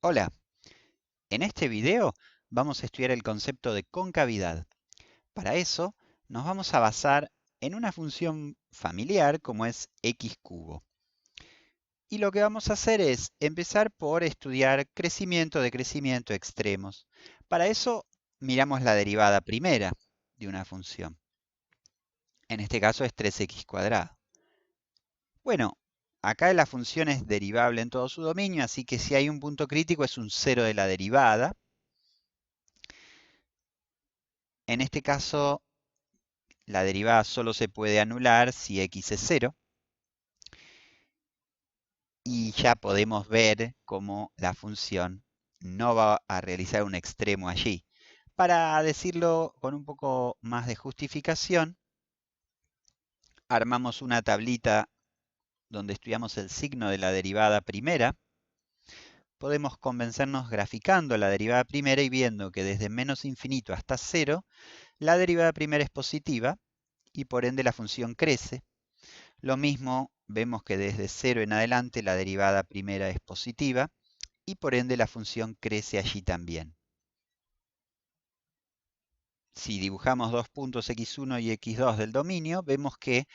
Hola, en este video vamos a estudiar el concepto de concavidad. Para eso nos vamos a basar en una función familiar como es x cubo. Y lo que vamos a hacer es empezar por estudiar crecimiento, decrecimiento, extremos. Para eso miramos la derivada primera de una función. En este caso es 3x cuadrado. Bueno, acá la función es derivable en todo su dominio, así que si hay un punto crítico es un cero de la derivada. En este caso la derivada solo se puede anular si x es 0 y ya podemos ver cómo la función no va a realizar un extremo allí. Para decirlo con un poco más de justificación, armamos una tablita donde estudiamos el signo de la derivada primera. Podemos convencernos graficando la derivada primera y viendo que desde menos infinito hasta 0, la derivada primera es positiva y por ende la función crece. Lo mismo, vemos que desde 0 en adelante la derivada primera es positiva y por ende la función crece allí también. Si dibujamos dos puntos x1 y x2 del dominio, vemos que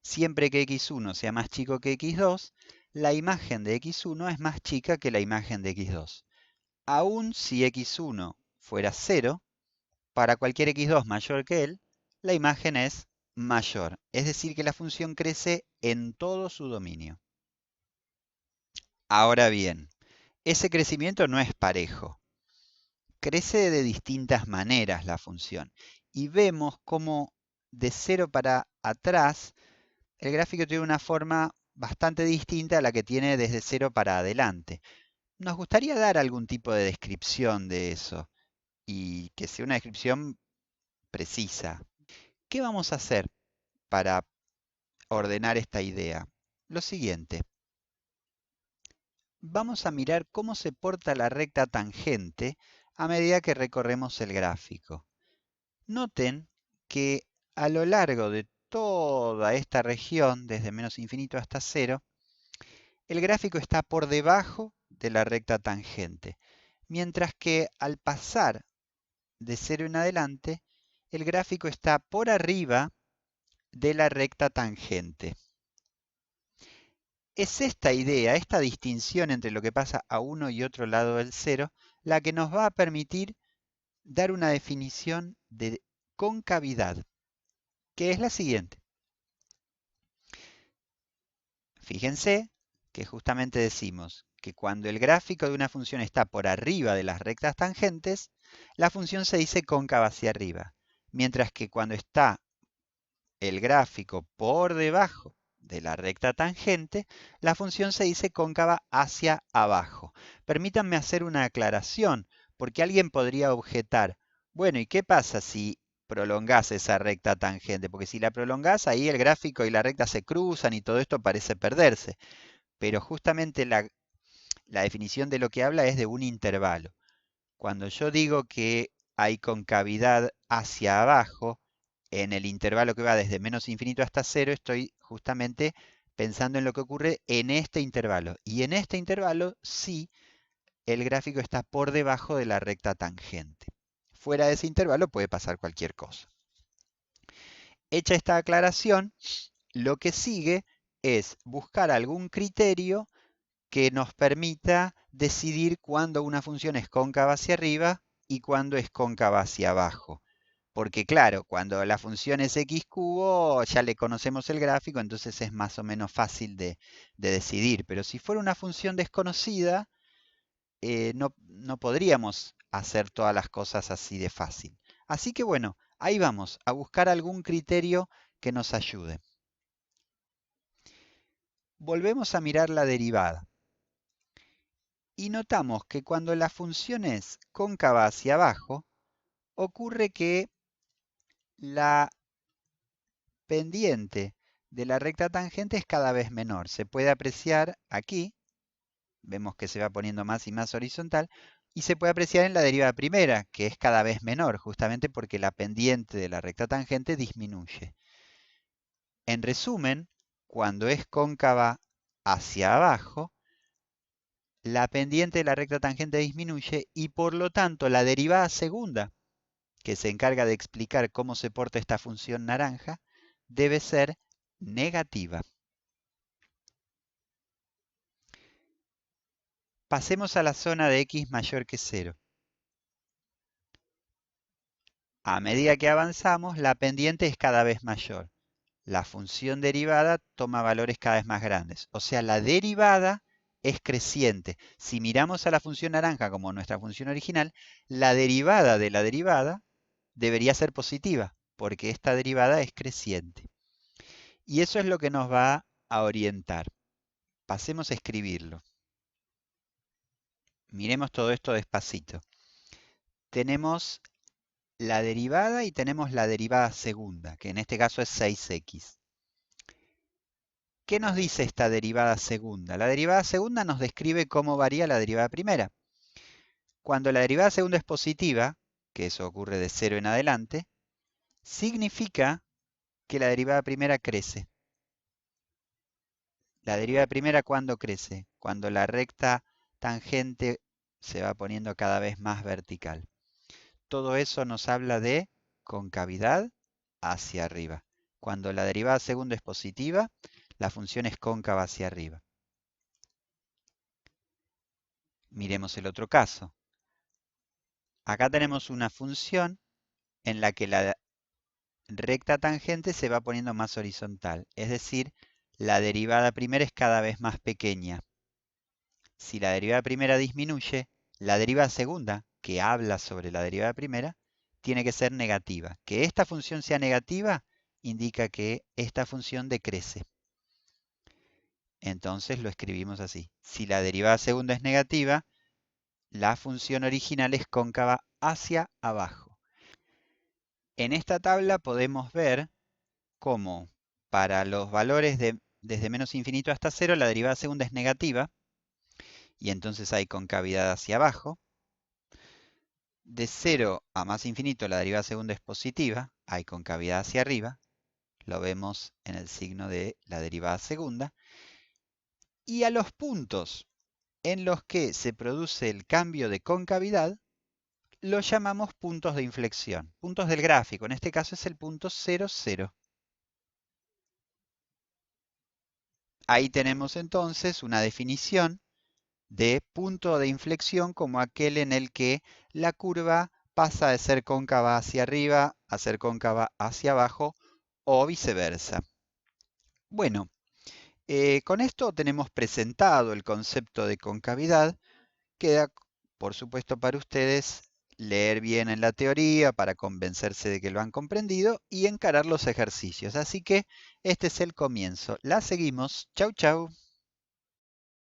siempre que x1 sea más chico que x2, la imagen de x1 es más chica que la imagen de x2. Aún si x1 fuera 0, para cualquier x2 mayor que él, la imagen es mayor. Es decir, que la función crece en todo su dominio. Ahora bien, ese crecimiento no es parejo. Crece de distintas maneras la función. Y vemos cómo de 0 para atrás el gráfico tiene una forma bastante distinta a la que tiene desde 0 para adelante. Nos gustaría dar algún tipo de descripción de eso y que sea una descripción precisa. ¿Qué vamos a hacer para ordenar esta idea? Lo siguiente. Vamos a mirar cómo se porta la recta tangente a medida que recorremos el gráfico. Noten que a lo largo de toda esta región, desde menos infinito hasta 0, el gráfico está por debajo de la recta tangente, mientras que al pasar de 0 en adelante, el gráfico está por arriba de la recta tangente. Es esta idea, esta distinción entre lo que pasa a uno y otro lado del 0, la que nos va a permitir dar una definición de concavidad, que es la siguiente. Fíjense que justamente decimos que cuando el gráfico de una función está por arriba de las rectas tangentes, la función se dice cóncava hacia arriba, mientras que cuando está el gráfico por debajo de la recta tangente, la función se dice cóncava hacia abajo. Permítanme hacer una aclaración, porque alguien podría objetar, bueno, ¿y qué pasa si prolongás esa recta tangente? Porque si la prolongás, ahí el gráfico y la recta se cruzan y todo esto parece perderse. Pero justamente la definición de lo que habla es de un intervalo. Cuando yo digo que hay concavidad hacia abajo, en el intervalo que va desde menos infinito hasta 0, estoy justamente pensando en lo que ocurre en este intervalo. Y en este intervalo sí el gráfico está por debajo de la recta tangente. Fuera de ese intervalo puede pasar cualquier cosa. Hecha esta aclaración, lo que sigue es buscar algún criterio que nos permita decidir cuándo una función es cóncava hacia arriba y cuándo es cóncava hacia abajo. Porque claro, cuando la función es x cubo, ya le conocemos el gráfico, entonces es más o menos fácil de decidir. Pero si fuera una función desconocida, no podríamos hacer todas las cosas así de fácil. Así que bueno, ahí vamos, a buscar algún criterio que nos ayude. Volvemos a mirar la derivada. Y notamos que cuando la función es cóncava hacia abajo, ocurre que la pendiente de la recta tangente es cada vez menor. Se puede apreciar aquí, vemos que se va poniendo más y más horizontal, y se puede apreciar en la derivada primera, que es cada vez menor, justamente porque la pendiente de la recta tangente disminuye. En resumen, cuando es cóncava hacia abajo, la pendiente de la recta tangente disminuye y por lo tanto la derivada segunda, que se encarga de explicar cómo se porta esta función naranja, debe ser negativa. Pasemos a la zona de x mayor que 0. A medida que avanzamos, la pendiente es cada vez mayor. La función derivada toma valores cada vez más grandes. O sea, la derivada es creciente. Si miramos a la función naranja como nuestra función original, la derivada de la derivada debería ser positiva, porque esta derivada es creciente. Y eso es lo que nos va a orientar. Pasemos a escribirlo. Miremos todo esto despacito. Tenemos la derivada y tenemos la derivada segunda, que en este caso es 6x. ¿Qué nos dice esta derivada segunda? La derivada segunda nos describe cómo varía la derivada primera. Cuando la derivada segunda es positiva, que eso ocurre de 0 en adelante, significa que la derivada primera crece. La derivada primera, ¿cuándo crece? Cuando la recta tangente se va poniendo cada vez más vertical. Todo eso nos habla de concavidad hacia arriba. Cuando la derivada segunda es positiva, la función es cóncava hacia arriba. Miremos el otro caso. Acá tenemos una función en la que la recta tangente se va poniendo más horizontal, es decir, la derivada primera es cada vez más pequeña. Si la derivada primera disminuye, la derivada segunda, que habla sobre la derivada primera, tiene que ser negativa. Que esta función sea negativa indica que esta función decrece. Entonces lo escribimos así. Si la derivada segunda es negativa, la función original es cóncava hacia abajo. En esta tabla podemos ver cómo para los valores desde menos infinito hasta 0, la derivada segunda es negativa, y entonces hay concavidad hacia abajo. De 0 a más infinito, la derivada segunda es positiva, hay concavidad hacia arriba. Lo vemos en el signo de la derivada segunda. Y a los puntos en los que se produce el cambio de concavidad, los llamamos puntos de inflexión, puntos del gráfico. En este caso es el punto 0, 0. Ahí tenemos entonces una definición de punto de inflexión como aquel en el que la curva pasa de ser cóncava hacia arriba a ser cóncava hacia abajo o viceversa. Bueno, con esto tenemos presentado el concepto de concavidad. Queda, por supuesto, para ustedes leer bien en la teoría para convencerse de que lo han comprendido y encarar los ejercicios. Así que este es el comienzo. La seguimos. Chau, chau.